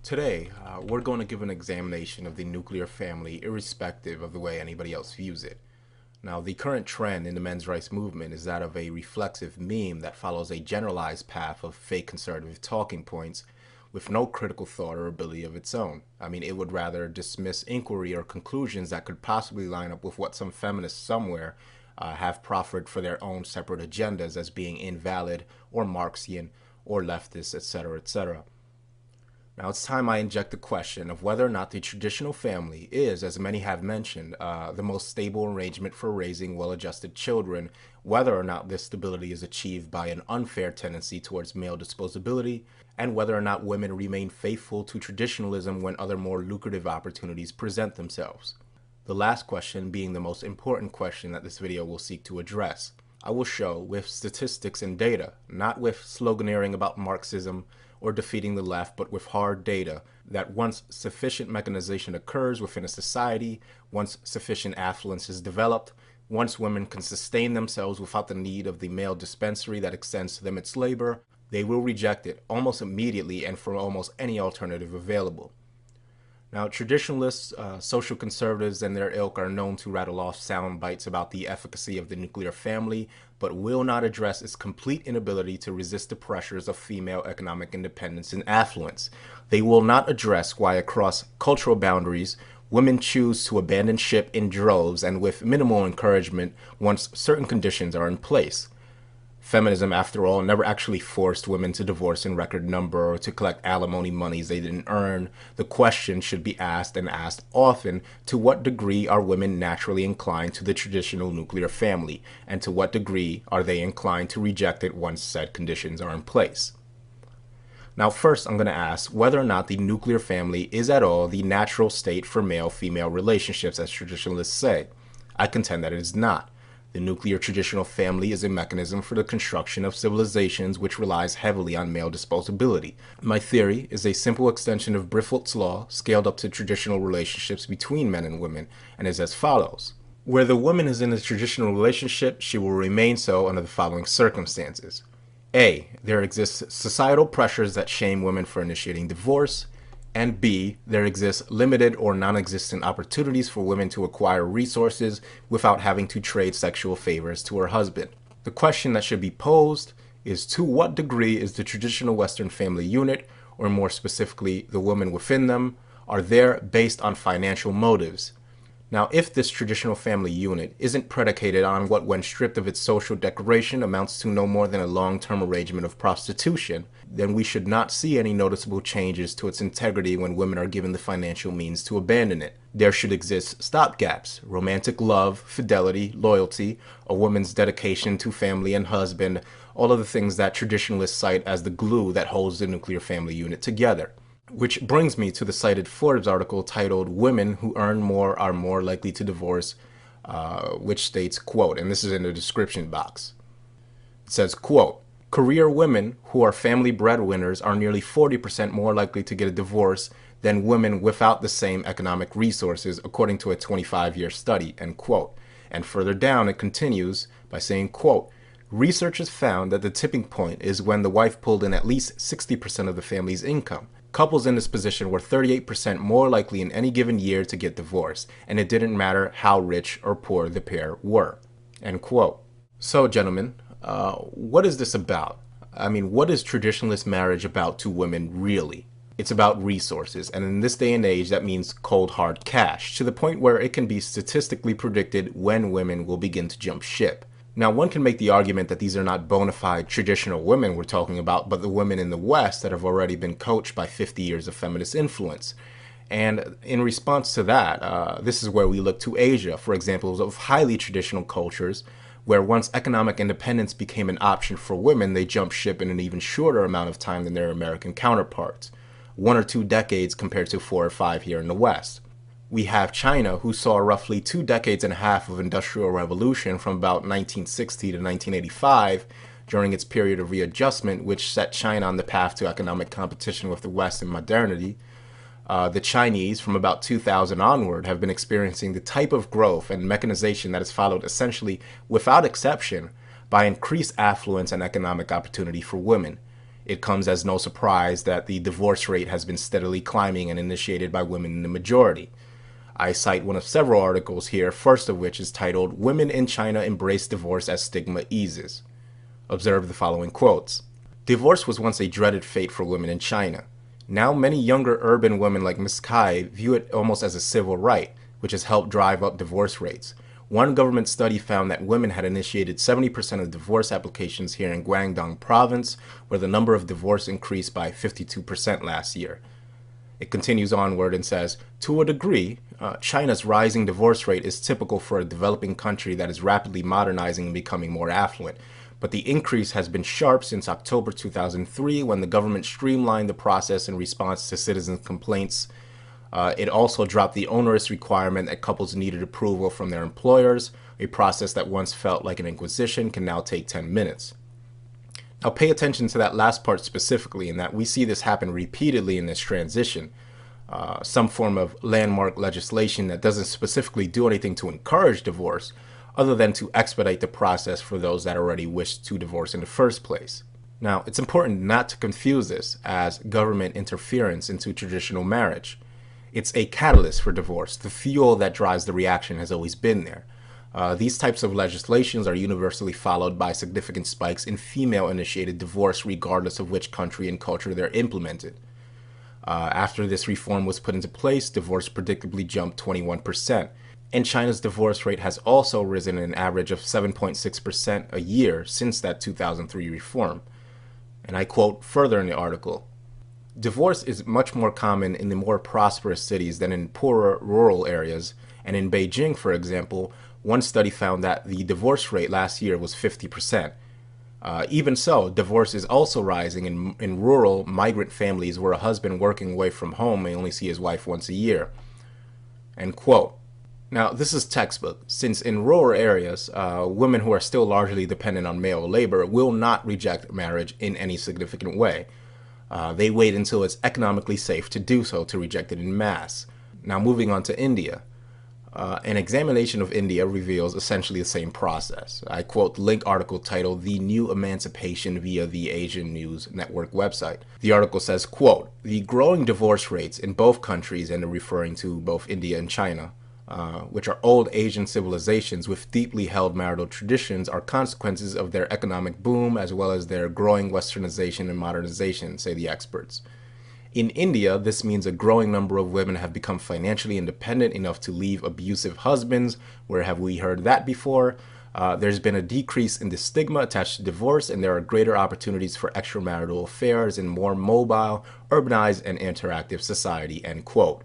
Today, we're going to give an examination of the nuclear family irrespective of the way anybody else views it. Now, the current trend in the men's rights movement is that of a reflexive meme that follows a generalized path of fake conservative talking points with no critical thought or ability of its own. I mean, it would rather dismiss inquiry or conclusions that could possibly line up with what some feminists somewhere have proffered for their own separate agendas as being invalid or Marxian or leftist, etc., etc. Now it's time I inject the question of whether or not the traditional family is, as many have mentioned, the most stable arrangement for raising well-adjusted children, whether or not this stability is achieved by an unfair tendency towards male disposability, and whether or not women remain faithful to traditionalism when other more lucrative opportunities present themselves. The last question being the most important question that this video will seek to address. I will show with statistics and data, not with sloganeering about Marxism or defeating the left, but with hard data, that once sufficient mechanization occurs within a society, once sufficient affluence is developed, once women can sustain themselves without the need of the male dispensary that extends to them its labor, they will reject it almost immediately and for almost any alternative available. Now, traditionalists, social conservatives, and their ilk are known to rattle off sound bites about the efficacy of the nuclear family, but will not address its complete inability to resist the pressures of female economic independence and affluence. They will not address why, across cultural boundaries, women choose to abandon ship in droves and with minimal encouragement once certain conditions are in place. Feminism, after all, never actually forced women to divorce in record number or to collect alimony monies they didn't earn. The question should be asked and asked often, to what degree are women naturally inclined to the traditional nuclear family, and to what degree are they inclined to reject it once said conditions are in place? Now, first, I'm going to ask whether or not the nuclear family is at all the natural state for male-female relationships, as traditionalists say. I contend that it is not. The nuclear traditional family is a mechanism for the construction of civilizations which relies heavily on male disposability. My theory is a simple extension of Brifoldt's law scaled up to traditional relationships between men and women, and is as follows. Where the woman is in a traditional relationship, she will remain so under the following circumstances. A. There exist societal pressures that shame women for initiating divorce. And B, there exist limited or non-existent opportunities for women to acquire resources without having to trade sexual favors to her husband. The question that should be posed is, to what degree is the traditional Western family unit, or more specifically the women within them, are there based on financial motives? Now, if this traditional family unit isn't predicated on what, when stripped of its social decoration, amounts to no more than a long-term arrangement of prostitution, then we should not see any noticeable changes to its integrity when women are given the financial means to abandon it. There should exist stopgaps: romantic love, fidelity, loyalty, a woman's dedication to family and husband, all of the things that traditionalists cite as the glue that holds the nuclear family unit together. Which brings me to the cited Forbes article titled "Women Who Earn More Are More Likely to Divorce," which states, quote, and this is in the description box. It says, quote, "Career women who are family breadwinners are nearly 40% more likely to get a divorce than women without the same economic resources, according to a 25-year study," end quote. And further down, it continues by saying, quote, "Researchers found that the tipping point is when the wife pulled in at least 60% of the family's income. Couples in this position were 38% more likely in any given year to get divorced, and it didn't matter how rich or poor the pair were," end quote. So, gentlemen, what is this about? I mean, what is traditionalist marriage about to women, really? It's about resources, and in this day and age, that means cold hard cash, to the point where it can be statistically predicted when women will begin to jump ship. Now, one can make the argument that these are not bona fide traditional women we're talking about, but the women in the West that have already been coached by 50 years of feminist influence. And in response to that, this is where we look to Asia for examples of highly traditional cultures where once economic independence became an option for women, they jumped ship in an even shorter amount of time than their American counterparts, 1 or 2 decades compared to 4 or 5 here in the West. We have China, who saw roughly 2 decades and a half of industrial revolution from about 1960 to 1985 during its period of readjustment, which set China on the path to economic competition with the West in modernity. The Chinese, from about 2000 onward, have been experiencing the type of growth and mechanization that is followed essentially without exception by increased affluence and economic opportunity for women. It comes as no surprise that the divorce rate has been steadily climbing and initiated by women in the majority. I cite one of several articles here, first of which is titled, "Women in China Embrace Divorce as Stigma Eases." Observe the following quotes. Divorce was once a dreaded fate for women in China. Now many younger urban women like Ms. Kai view it almost as a civil right, which has helped drive up divorce rates. One government study found that women had initiated 70% of divorce applications here in Guangdong province, where the number of divorce increased by 52% last year. It continues onward and says, to a degree, China's rising divorce rate is typical for a developing country that is rapidly modernizing and becoming more affluent. But the increase has been sharp since October 2003, when the government streamlined the process in response to citizens' complaints. It also dropped the onerous requirement that couples needed approval from their employers. A process that once felt like an inquisition can now take 10 minutes. Now pay attention to that last part specifically, in that we see this happen repeatedly in this transition. Some form of landmark legislation that doesn't specifically do anything to encourage divorce, other than to expedite the process for those that already wish to divorce in the first place. Now, it's important not to confuse this as government interference into traditional marriage. It's a catalyst for divorce. The fuel that drives the reaction has always been there. These types of legislations are universally followed by significant spikes in female-initiated divorce, regardless of which country and culture they're implemented. After this reform was put into place, divorce predictably jumped 21%, and China's divorce rate has also risen an average of 7.6% a year since that 2003 reform. And I quote further in the article, divorce is much more common in the more prosperous cities than in poorer rural areas, and in Beijing, for example, one study found that the divorce rate last year was 50%. Even so, divorce is also rising in rural migrant families where a husband working away from home may only see his wife once a year. End quote. Now, this is textbook, since in rural areas, women who are still largely dependent on male labor will not reject marriage in any significant way. They wait until it's economically safe to do so to reject it en masse. Now, moving on to India. An examination of India reveals essentially the same process. I quote the link article titled "The New Emancipation" via the Asian News Network website. The article says, quote, "The growing divorce rates in both countries," and referring to both India and China, which are old Asian civilizations with deeply held marital traditions, are consequences of their economic boom as well as their growing westernization and modernization, say the experts. In India, this means a growing number of women have become financially independent enough to leave abusive husbands. Where have we heard that before? There's been a decrease in the stigma attached to divorce, and there are greater opportunities for extramarital affairs in more mobile, urbanized, and interactive society, end quote.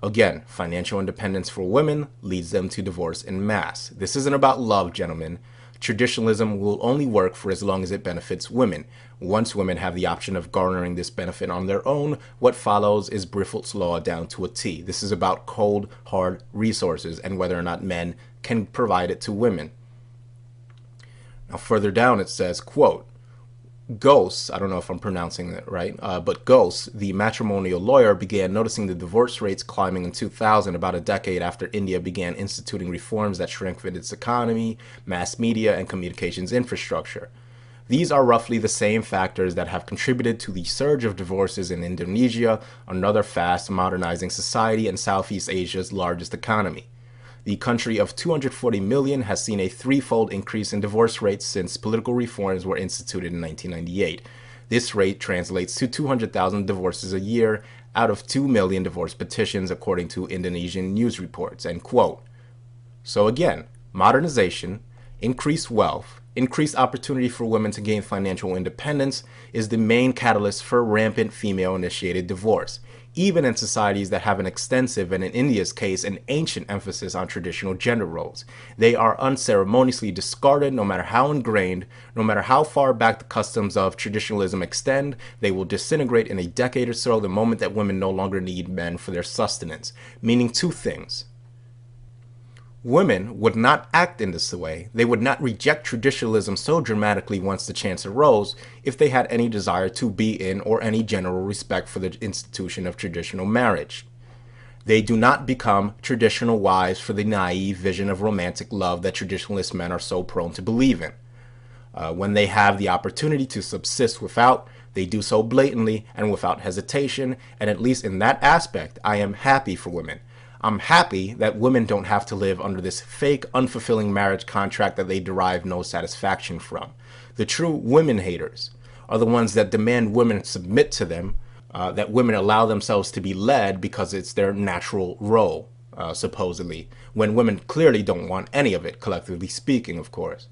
Again, financial independence for women leads them to divorce en masse. This isn't about love, gentlemen. Traditionalism will only work for as long as it benefits women. Once women have the option of garnering this benefit on their own, what follows is Brifelt's law down to a T. This is about cold, hard resources and whether or not men can provide it to women. Now, further down it says, quote, Ghosts, I don't know if I'm pronouncing that right, but Ghosts, the matrimonial lawyer, began noticing the divorce rates climbing in 2000, about a decade after India began instituting reforms that strengthened its economy, mass media, and communications infrastructure. These are roughly the same factors that have contributed to the surge of divorces in Indonesia, another fast modernizing society and Southeast Asia's largest economy. The country of 240 million has seen a threefold increase in divorce rates since political reforms were instituted in 1998. This rate translates to 200,000 divorces a year out of 2 million divorce petitions, according to Indonesian news reports, end quote. So again, modernization, increased wealth, increased opportunity for women to gain financial independence is the main catalyst for rampant female-initiated divorce, even in societies that have an extensive, and in India's case, an ancient emphasis on traditional gender roles. They are unceremoniously discarded, no matter how ingrained, no matter how far back the customs of traditionalism extend. They will disintegrate in a decade or so the moment that women no longer need men for their sustenance, meaning two things. Women would not act in this way. They would not reject traditionalism so dramatically once the chance arose if they had any desire to be in or any general respect for the institution of traditional marriage. They do not become traditional wives for the naive vision of romantic love that traditionalist men are so prone to believe in. When they have the opportunity to subsist without, they do so blatantly and without hesitation, and at least in that aspect, I am happy for women. I'm happy that women don't have to live under this fake, unfulfilling marriage contract that they derive no satisfaction from. The true women haters are the ones that demand women submit to them, that women allow themselves to be led because it's their natural role, supposedly, when women clearly don't want any of it, collectively speaking, of course.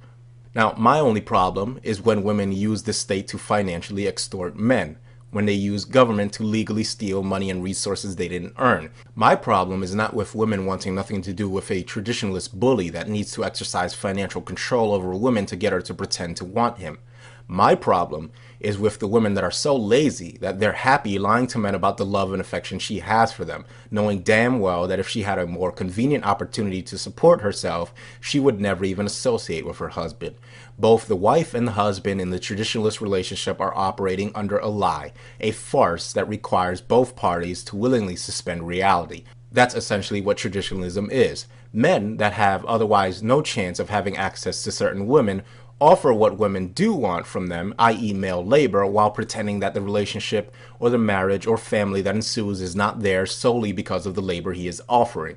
Now, my only problem is when women use the state to financially extort men, when they use government to legally steal money and resources they didn't earn. My problem is not with women wanting nothing to do with a traditionalist bully that needs to exercise financial control over a woman to get her to pretend to want him. My problem is with the women that are so lazy that they're happy lying to men about the love and affection she has for them, knowing damn well that if she had a more convenient opportunity to support herself, she would never even associate with her husband. Both the wife and the husband in the traditionalist relationship are operating under a lie, a farce that requires both parties to willingly suspend reality. That's essentially what traditionalism is. Men that have otherwise no chance of having access to certain women offer what women do want from them, i.e. male labor, while pretending that the relationship or the marriage or family that ensues is not theirs solely because of the labor he is offering.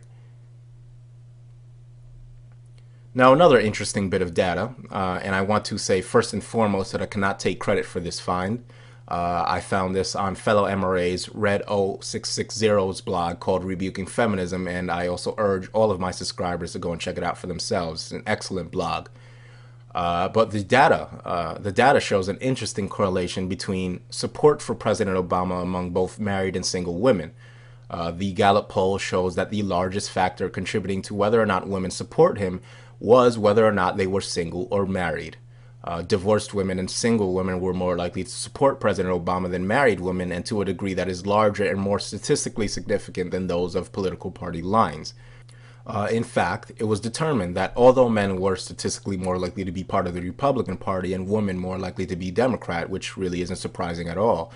Now, another interesting bit of data, and I want to say first and foremost that I cannot take credit for this find. I found this on fellow MRA's Red 0660's blog called Rebuking Feminism, and I also urge all of my subscribers to go and check it out for themselves. It's an excellent blog. But the data shows an interesting correlation between support for President Obama among both married and single women. The Gallup poll shows that the largest factor contributing to whether or not women support him was whether or not they were single or married. Divorced women and single women were more likely to support President Obama than married women, and to a degree that is larger and more statistically significant than those of political party lines. In fact, it was determined that although men were statistically more likely to be part of the Republican Party and women more likely to be Democrat, which really isn't surprising at all,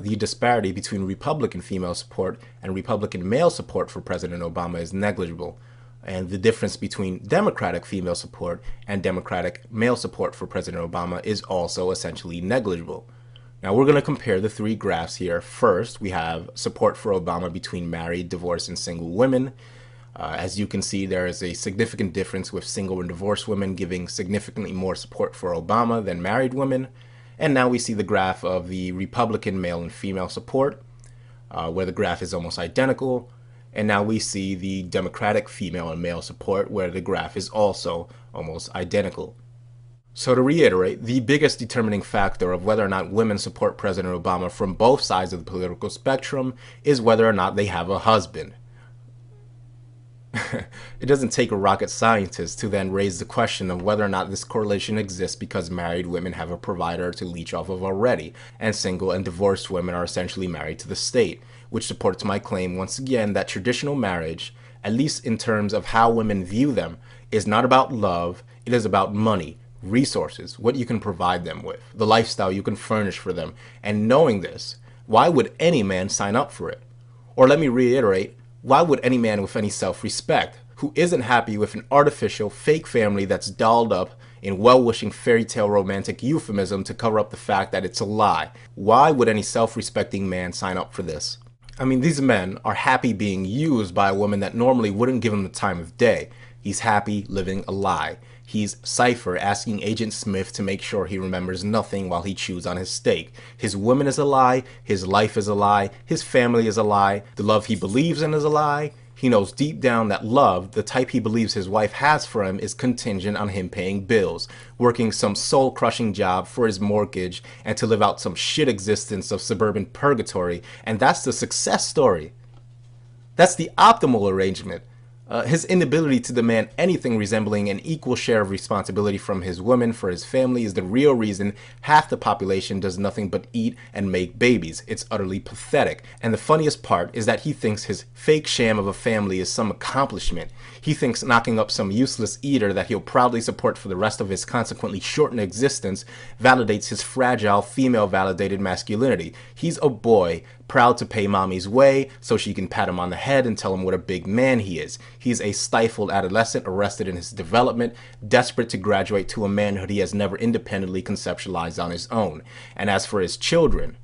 the disparity between Republican female support and Republican male support for President Obama is negligible. And the difference between Democratic female support and Democratic male support for President Obama is also essentially negligible. Now we're going to compare the three graphs here. First, we have support for Obama between married, divorced, and single women. As you can see, there is a significant difference with single and divorced women giving significantly more support for Obama than married women. And now we see the graph of the Republican male and female support, where the graph is almost identical. And now we see the Democratic female and male support, where the graph is also almost identical. So to reiterate, the biggest determining factor of whether or not women support President Obama from both sides of the political spectrum is whether or not they have a husband. It doesn't take a rocket scientist to then raise the question of whether or not this correlation exists because married women have a provider to leech off of already, and single and divorced women are essentially married to the state, which supports my claim once again that traditional marriage, at least in terms of how women view them, is not about love, it is about money, resources, what you can provide them with, the lifestyle you can furnish for them. And knowing this, why would any man sign up for it? Or let me reiterate, why would any man with any self-respect, who isn't happy with an artificial, fake family that's dolled up in well-wishing fairy tale romantic euphemism to cover up the fact that it's a lie, why would any self-respecting man sign up for this? I mean, these men are happy being used by a woman that normally wouldn't give him the time of day. He's happy living a lie. He's Cypher asking Agent Smith to make sure he remembers nothing while he chews on his steak. His woman is a lie, his life is a lie, his family is a lie, the love he believes in is a lie. He knows deep down that love, the type he believes his wife has for him, is contingent on him paying bills, working some soul-crushing job for his mortgage, and to live out some shit existence of suburban purgatory. And that's the success story. That's the optimal arrangement. His inability to demand anything resembling an equal share of responsibility from his woman for his family is the real reason half the population does nothing but eat and make babies. It's utterly pathetic. And the funniest part is that he thinks his fake sham of a family is some accomplishment. He thinks knocking up some useless eater that he'll proudly support for the rest of his consequently shortened existence validates his fragile female-validated masculinity. He's a boy proud to pay mommy's way so she can pat him on the head and tell him what a big man he is. He's a stifled adolescent arrested in his development, desperate to graduate to a manhood he has never independently conceptualized on his own. And as for his children,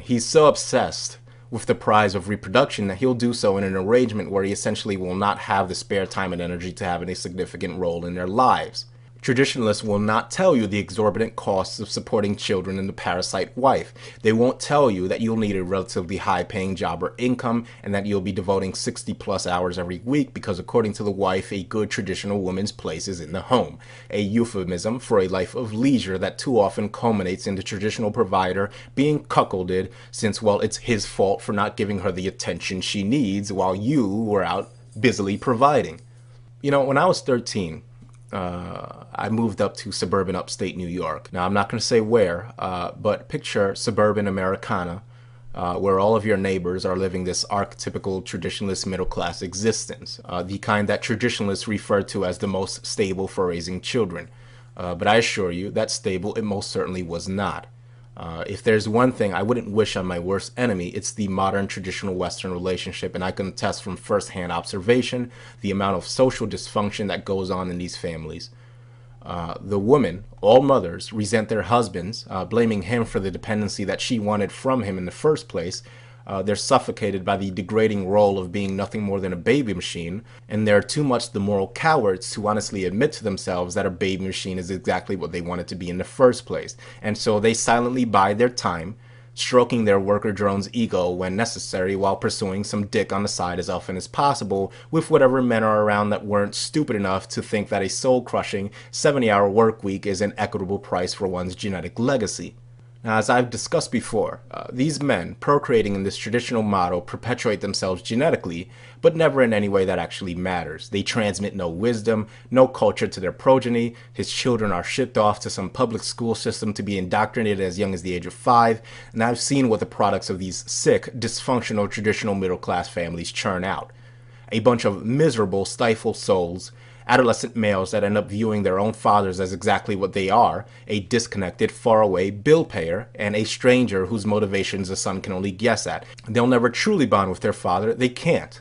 he's so obsessed with the prize of reproduction that he'll do so in an arrangement where he essentially will not have the spare time and energy to have any significant role in their lives. Traditionalists will not tell you the exorbitant costs of supporting children and the parasite wife. They won't tell you that you'll need a relatively high-paying job or income and that you'll be devoting 60-plus hours every week because, according to the wife, a good traditional woman's place is in the home. A euphemism for a life of leisure that too often culminates in the traditional provider being cuckolded since, well, it's his fault for not giving her the attention she needs while you were out busily providing. You know, when I was 13, I moved up to suburban upstate New York. Now, I'm not going to say where, but picture suburban Americana, where all of your neighbors are living this archetypical traditionalist middle-class existence, the kind that traditionalists refer to as the most stable for raising children. But I assure you, that stable it most certainly was not. If there's one thing I wouldn't wish on my worst enemy, it's the modern traditional Western relationship, and I can attest from firsthand observation the amount of social dysfunction that goes on in these families. The women, all mothers, resent their husbands, blaming him for the dependency that she wanted from him in the first place. They're suffocated by the degrading role of being nothing more than a baby machine, and they're too much the moral cowards to honestly admit to themselves that a baby machine is exactly what they wanted to be in the first place. And so they silently bide their time, stroking their worker drone's ego when necessary while pursuing some dick on the side as often as possible with whatever men are around that weren't stupid enough to think that a soul-crushing 70-hour work week is an equitable price for one's genetic legacy. Now, as I've discussed before, these men procreating in this traditional model perpetuate themselves genetically, but never in any way that actually matters. They transmit no wisdom, no culture to their progeny. His children are shipped off to some public school system to be indoctrinated as young as the age of 5, and I've seen what the products of these sick, dysfunctional, traditional middle-class families churn out. A bunch of miserable, stifled souls, adolescent males that end up viewing their own fathers as exactly what they are, a disconnected, faraway bill payer, and a stranger whose motivations the son can only guess at. They'll never truly bond with their father. They can't.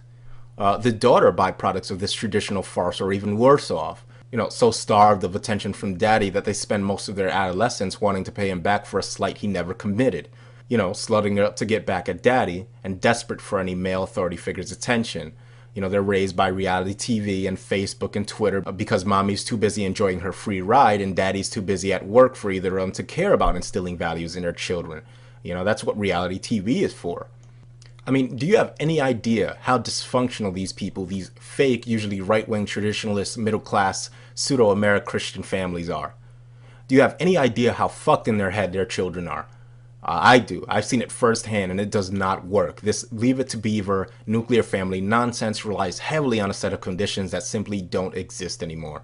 The daughter byproducts of this traditional farce are even worse off. You know, so starved of attention from daddy that they spend most of their adolescence wanting to pay him back for a slight he never committed. You know, slutting it up to get back at daddy, and desperate for any male authority figure's attention. You know, they're raised by reality TV and Facebook and Twitter because mommy's too busy enjoying her free ride and daddy's too busy at work for either of them to care about instilling values in their children. You know, that's what reality TV is for. I mean, do you have any idea how dysfunctional these people, these fake, usually right-wing traditionalist, middle-class, pseudo-Ameri-Christian families are? Do you have any idea how fucked in their head their children are? I do. I've seen it firsthand, and it does not work. This Leave It to Beaver nuclear family nonsense relies heavily on a set of conditions that simply don't exist anymore.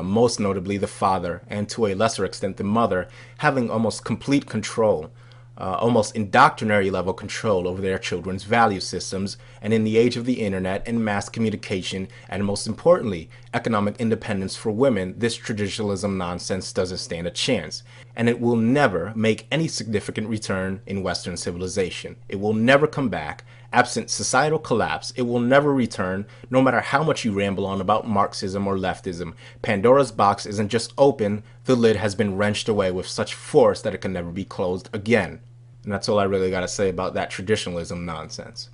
Most notably the father, and to a lesser extent the mother, having almost complete control, almost indoctrinary level control over their children's value systems, and in the age of the internet and mass communication, and most importantly, economic independence for women, this traditionalism nonsense doesn't stand a chance. And it will never make any significant return in Western civilization. It will never come back. Absent societal collapse, it will never return, no matter how much you ramble on about Marxism or leftism. Pandora's box isn't just open, the lid has been wrenched away with such force that it can never be closed again. And that's all I really gotta say about that traditionalism nonsense.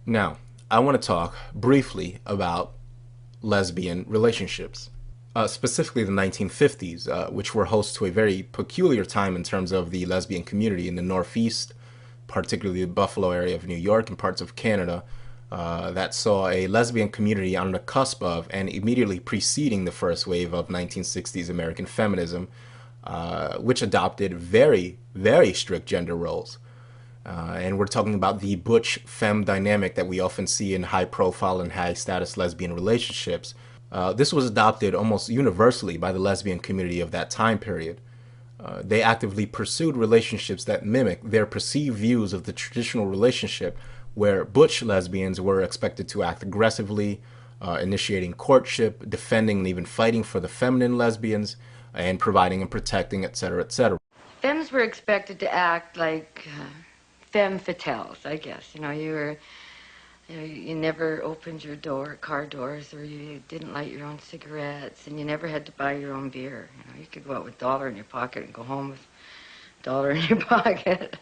Now, I want to talk briefly about lesbian relationships. Specifically the 1950s, which were host to a very peculiar time in terms of the lesbian community in the Northeast, particularly the Buffalo area of New York and parts of Canada, that saw a lesbian community on the cusp of and immediately preceding the first wave of 1960s American feminism, which adopted very, very strict gender roles. And we're talking about the butch-femme dynamic that we often see in high-profile and high-status lesbian relationships. This was adopted almost universally by the lesbian community of that time period. They actively pursued relationships that mimic their perceived views of the traditional relationship, where butch lesbians were expected to act aggressively, initiating courtship, defending and even fighting for the feminine lesbians, and providing and protecting, etc., etc. Femmes were expected to act like femme fatales, I guess. You never opened your car doors, or you didn't light your own cigarettes, and you never had to buy your own beer. You could go out with $1 in your pocket and go home with $1 in your pocket.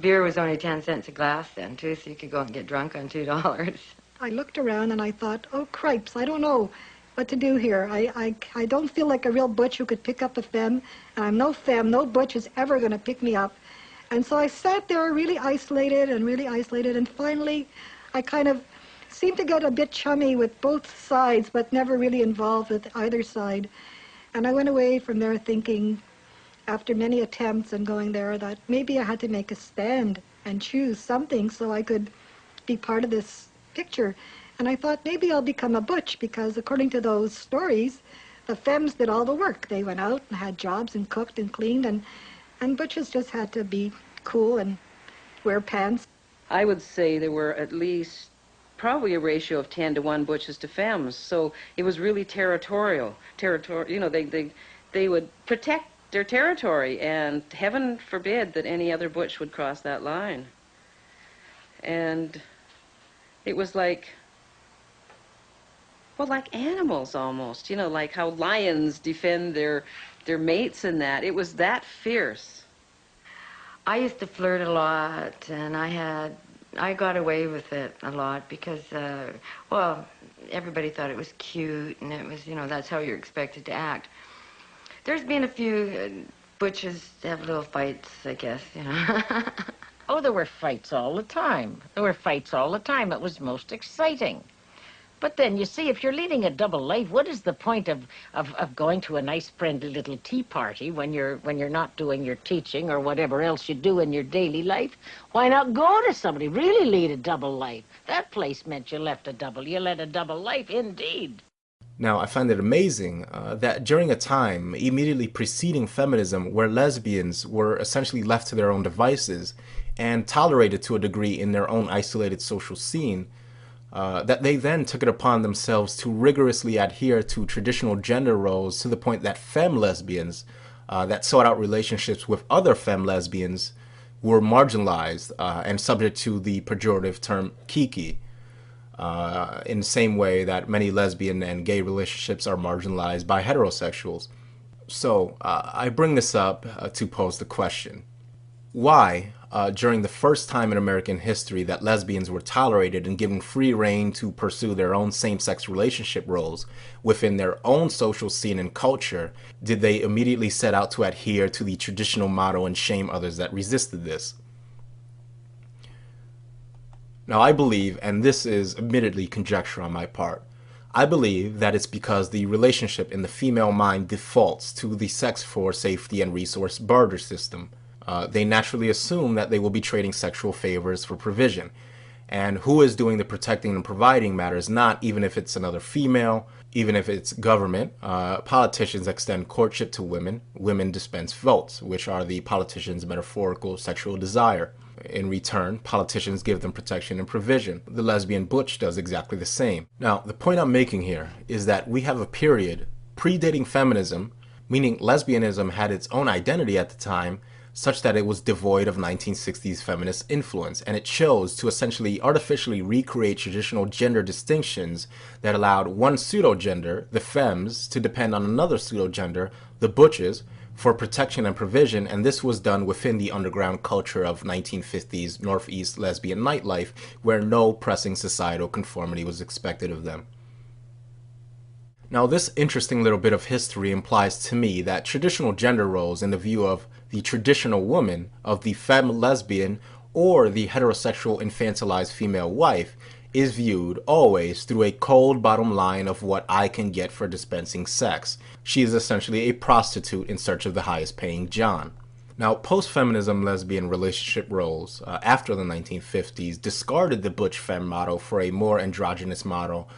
Beer was only 10 cents a glass then, too, so you could go out and get drunk on $2. I looked around and I thought, oh, cripes, I don't know what to do here. I don't feel like a real butch who could pick up a femme, and I'm no femme. No butch is ever going to pick me up. And so I sat there really isolated, and finally I kind of seemed to get a bit chummy with both sides, but never really involved with either side. And I went away from there thinking, after many attempts and going there, that maybe I had to make a stand and choose something so I could be part of this picture. And I thought maybe I'll become a butch, because according to those stories, the femmes did all the work. They went out and had jobs and cooked and cleaned, and butches just had to be cool and wear pants. I would say there were at least probably a ratio of 10 to 1 butches to femmes. So it was really territorial. They would protect their territory, and heaven forbid that any other butch would cross that line. And it was like, well, like animals almost, like how lions defend their mates and that. It was that fierce. I used to flirt a lot, and I got away with it a lot because, well, everybody thought it was cute, and it was, that's how you're expected to act. There's been a few butches have little fights, I guess, Oh, there were fights all the time. It was most exciting. But then, you see, if you're leading a double life, what is the point of going to a nice, friendly little tea party when you're not doing your teaching or whatever else you do in your daily life? Why not go to somebody, really lead a double life? That place meant you led a double life, indeed. Now, I find it amazing that during a time immediately preceding feminism, where lesbians were essentially left to their own devices and tolerated to a degree in their own isolated social scene, that they then took it upon themselves to rigorously adhere to traditional gender roles, to the point that femme lesbians that sought out relationships with other femme lesbians were marginalized and subject to the pejorative term kiki, in the same way that many lesbian and gay relationships are marginalized by heterosexuals. So I bring this up to pose the question: why, during the first time in American history that lesbians were tolerated and given free rein to pursue their own same-sex relationship roles within their own social scene and culture, did they immediately set out to adhere to the traditional motto and shame others that resisted this? Now, I believe, and this is admittedly conjecture on my part, I believe that it's because the relationship in the female mind defaults to the sex for safety and resource barter system. They naturally assume that they will be trading sexual favors for provision. And who is doing the protecting and providing matters not, even if it's another female, even if it's government. Politicians extend courtship to women. Women dispense votes, which are the politicians' metaphorical sexual desire. In return, politicians give them protection and provision. The lesbian butch does exactly the same. Now, the point I'm making here is that we have a period predating feminism, meaning lesbianism had its own identity at the time, such that it was devoid of 1960s feminist influence, and it chose to essentially artificially recreate traditional gender distinctions that allowed one pseudo-gender, the femmes, to depend on another pseudo-gender, the butches, for protection and provision, and this was done within the underground culture of 1950s Northeast lesbian nightlife, where no pressing societal conformity was expected of them. Now, this interesting little bit of history implies to me that traditional gender roles in the view of the traditional woman, of the femme lesbian, or the heterosexual infantilized female wife, is viewed always through a cold bottom line of what I can get for dispensing sex. She is essentially a prostitute in search of the highest paying John. Now, post-feminism lesbian relationship roles after the 1950s discarded the butch femme model for a more androgynous model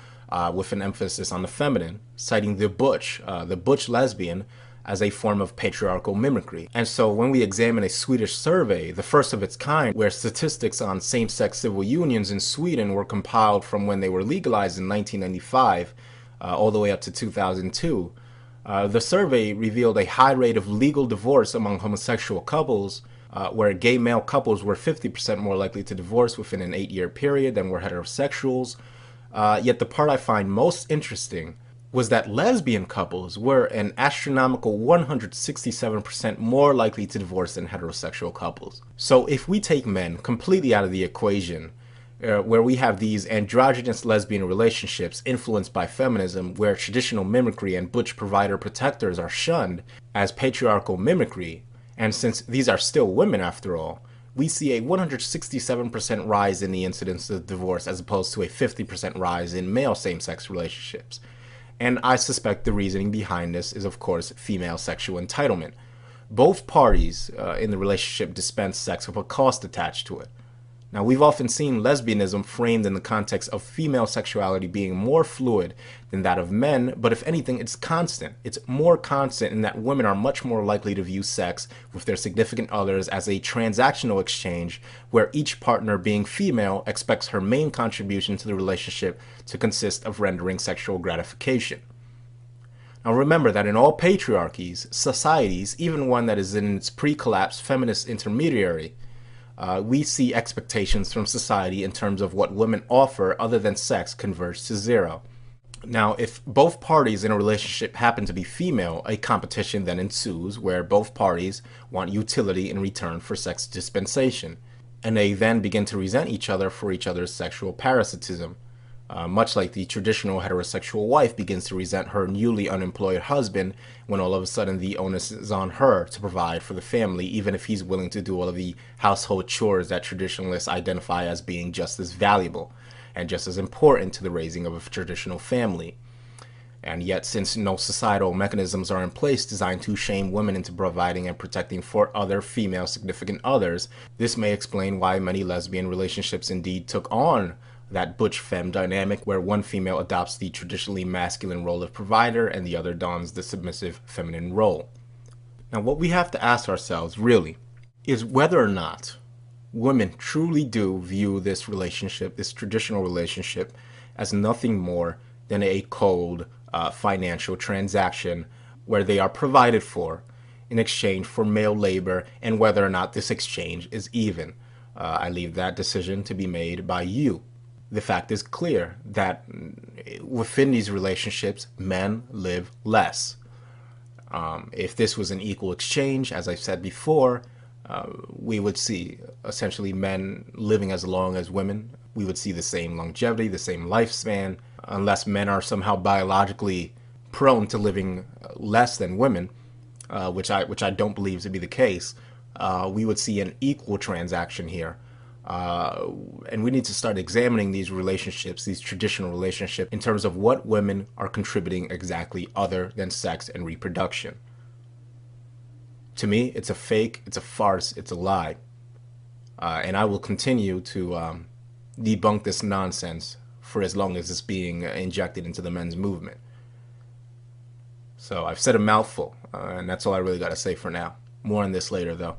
with an emphasis on the feminine, citing the butch lesbian, as a form of patriarchal mimicry. And so when we examine a Swedish survey, the first of its kind, where statistics on same-sex civil unions in Sweden were compiled from when they were legalized in 1995 all the way up to 2002, The survey revealed a high rate of legal divorce among homosexual couples, where gay male couples were 50% more likely to divorce within an 8-year period than were heterosexuals. Yet the part I find most interesting was that lesbian couples were an astronomical 167% more likely to divorce than heterosexual couples. So if we take men completely out of the equation, where we have these androgynous lesbian relationships influenced by feminism, where traditional mimicry and butch provider protectors are shunned as patriarchal mimicry, and since these are still women after all, we see a 167% rise in the incidence of divorce as opposed to a 50% rise in male same-sex relationships. And I suspect the reasoning behind this is, of course, female sexual entitlement. Both parties in the relationship dispense sex with a cost attached to it. Now, we've often seen lesbianism framed in the context of female sexuality being more fluid than that of men, but if anything, it's constant. It's more constant in that women are much more likely to view sex with their significant others as a transactional exchange, where each partner, being female, expects her main contribution to the relationship to consist of rendering sexual gratification. Now remember that in all patriarchies, societies, even one that is in its pre-collapse feminist intermediary, we see expectations from society in terms of what women offer other than sex converge to zero. Now, if both parties in a relationship happen to be female, a competition then ensues where both parties want utility in return for sex dispensation, and they then begin to resent each other for each other's sexual parasitism. Much like the traditional heterosexual wife begins to resent her newly unemployed husband when all of a sudden the onus is on her to provide for the family, even if he's willing to do all of the household chores that traditionalists identify as being just as valuable and just as important to the raising of a traditional family. And yet, since no societal mechanisms are in place designed to shame women into providing and protecting for other female significant others, this may explain why many lesbian relationships indeed took on that butch femme dynamic where one female adopts the traditionally masculine role of provider and the other dons the submissive feminine role. Now, what we have to ask ourselves, really, is whether or not women truly do view this relationship, this traditional relationship, as nothing more than a cold financial transaction where they are provided for in exchange for male labor, and whether or not this exchange is even. I leave that decision to be made by you. The fact is clear that within these relationships, men live less. If this was an equal exchange, as I've said before, we would see essentially men living as long as women. We would see the same longevity, the same lifespan, unless men are somehow biologically prone to living less than women, which I don't believe to be the case. We would see an equal transaction here. And we need to start examining these relationships, these traditional relationships, in terms of what women are contributing exactly other than sex and reproduction. To me, it's a fake, it's a farce, it's a lie. And I will continue to debunk this nonsense for as long as it's being injected into the men's movement. So I've said a mouthful, and that's all I really got to say for now. More on this later, though.